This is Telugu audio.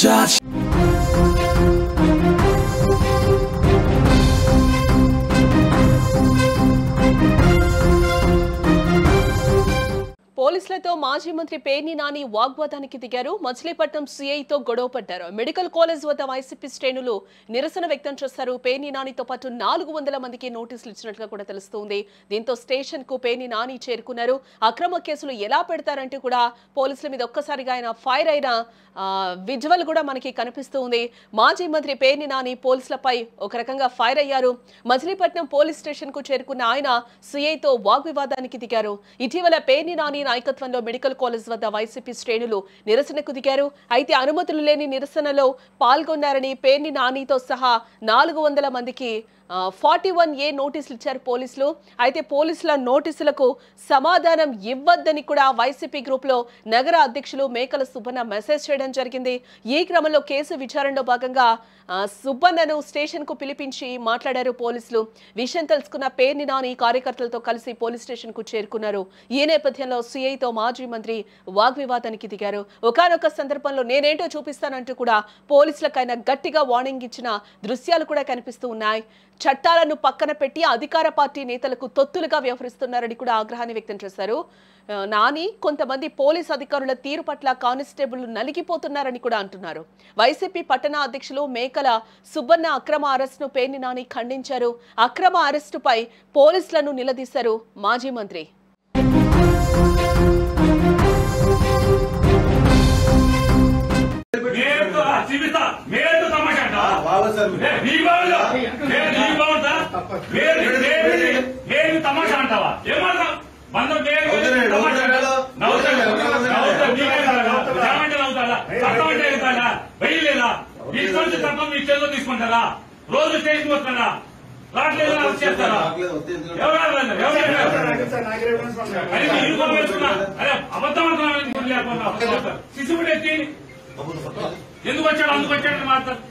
charge. పోలీసులతో మాజీ మంత్రి పేర్ని నాని వాగ్వాదానికి దిగారు. మచిలీపట్నం సీఐతో గొడవ పడ్డారు. మెడికల్ కాలేజ్ వద్ద వైసీపీ శ్రేణులు నిరసన వ్యక్తం చేశారు. పేర్ని నానితో పాటు 400 మందికి నోటీసులు ఇచ్చినట్లుగా కూడా తెలుస్తోంది. దీంతో స్టేషన్ కు పేర్ని నాని చేరుకున్నారు. అక్రమ కేసులు ఎలా పెడతారంటూ కూడా పోలీసుల మీద ఒక్కసారిగా ఆయన ఫైర్ అయిన విజువల్ కూడా మనకి కనిపిస్తుంది. మాజీ మంత్రి పేర్ని నాని పోలీసులపై ఒక రకంగా ఫైర్ అయ్యారు. మచిలీపట్నం పోలీస్ స్టేషన్ కు చేరుకున్న ఆయన సీఐతో వాగ్వివాదానికి దిగారు. ఇటీవల పేర్ని నాని నాయకత్వంలో మెడికల్ కాలేజ్ వద్ద వైసీపీ శ్రేణులు నిరసనకు దిగారు. అయితే అనుమతులు లేని నిరసనలో పాల్గొన్నారని పేర్ని నానితో సహా 400 మందికి 41A నోటీసులు ఇచ్చారు పోలీసులు. అయితే పోలీసుల నోటీసులకు సమాధానం ఇవ్వద్దని కూడా వైసీపీ గ్రూప్ లో నగర అధ్యక్షులు మేకల సుబ్బన్న మెసేజ్ చేయడం జరిగింది. ఈ క్రమంలో కేసు విచారణలో భాగంగా సుబ్బన్నను స్టేషన్ కు పిలిపించి మాట్లాడారు పోలీసులు. విషయం తెలుసుకున్న పేర్ని నాని కార్యకర్తలతో కలిసి పోలీస్ స్టేషన్ కు చేరుకున్నారు. ఈ నేపథ్యంలో సీఐతో మాజీ మంత్రి వాగ్వివాదానికి దిగారు. ఒకానొక సందర్భంలో నేనేంటో చూపిస్తానంటూ కూడా పోలీసులకు ఆయన గట్టిగా వార్నింగ్ ఇచ్చిన దృశ్యాలు కూడా కనిపిస్తూ ఉన్నాయి. చట్టాలను పక్కన పెట్టి అధికార పార్టీ నేతలకు తొత్తులుగా వ్యవహరిస్తున్నారని కూడా ఆగ్రహాన్ని వ్యక్తం చేశారు. నాని కొంతమంది పోలీస్ అధికారుల తీరు పట్ల కానిస్టేబుల్ నలిగిపోతున్నారని కూడా అంటున్నారు. వైసీపీ పట్టణ అధ్యక్షులు మేకల సుబ్బన్న అక్రమ అరెస్టును పేర్ని నాని ఖండించారు. అక్రమ అరెస్టుపై పోలీసులను నిలదీశారు మాజీ మంత్రి. తమాషా అంటావా ఏమంటావు వెయ్యలేదా తీసుకొని తప్ప మీ చేతిలో తీసుకుంటారా? రోజు స్టేషన్ వస్తారా? రావట్లేదా? చేస్తారా? అరే అబద్ధం లేకుండా శిశువుడు ఎత్తి ఎందుకు వచ్చాడు అందుకు వచ్చాడని మాట్లాడు.